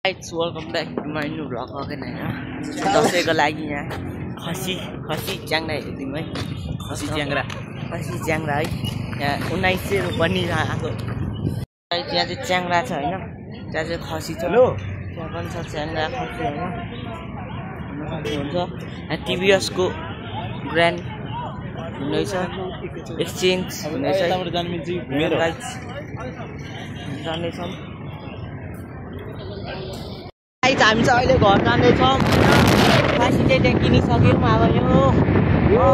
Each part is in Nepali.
Guys, welcome back to my new vlog again. दसैँको लागि यहाँ खसी च्याङ्रा हेरिदिउँ है। खसी च्याङ्रा है। यहाँ 1900 रुपियाँ आएको। यहाँ चाहिँ च्याङ्रा छ हैन, त्यहाँ चाहिँ खसी छ। त्यहाँ पनि छ च्याङ्रा खसी हैन। हुन्छ यहाँ टिभीएस को ग्रान्ड हुँदैछ, एक्सचेन्ज हुँदैछ। जानेछौँ। हामी चाहिँ अहिले घर जाँदैछौँ। खसी चाहिँ त्यहाँ किनिसक्यौँ। अब यो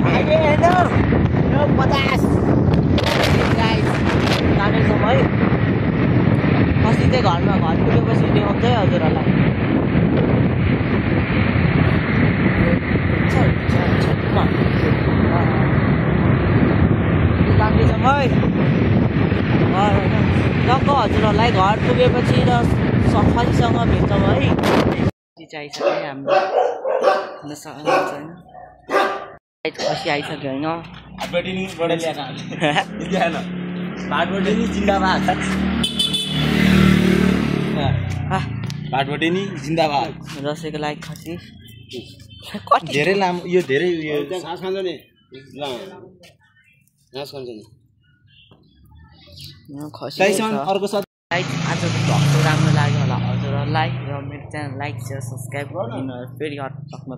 हाइवे होइन, यो 50 जाँदैछौँ है। खसी चाहिँ घर पुगेपछि देखाउँछ है हजुरहरूलाई। जाँदैछौँ है घर होइन, टक्क हजुरहरूलाई घर पुगेपछि र खसीसँग भेट्छौँ है। चाहिसक्यो है हाम्रो खसी आइसक्यो होइन। जिन्दाबाद दसैँको लागि खसी धेरै लामो, यो धेरै घाँस खान्छ नि, घाँस खान्छ नि खसी। अर्को आजको भ्लग चाहिँ राम्रो लाग्यो होला हजुरहरूलाई, र मेरो च्यानल लाइक शेयर सब्सक्राइब गरिदिनु फेरि हट सक्नु।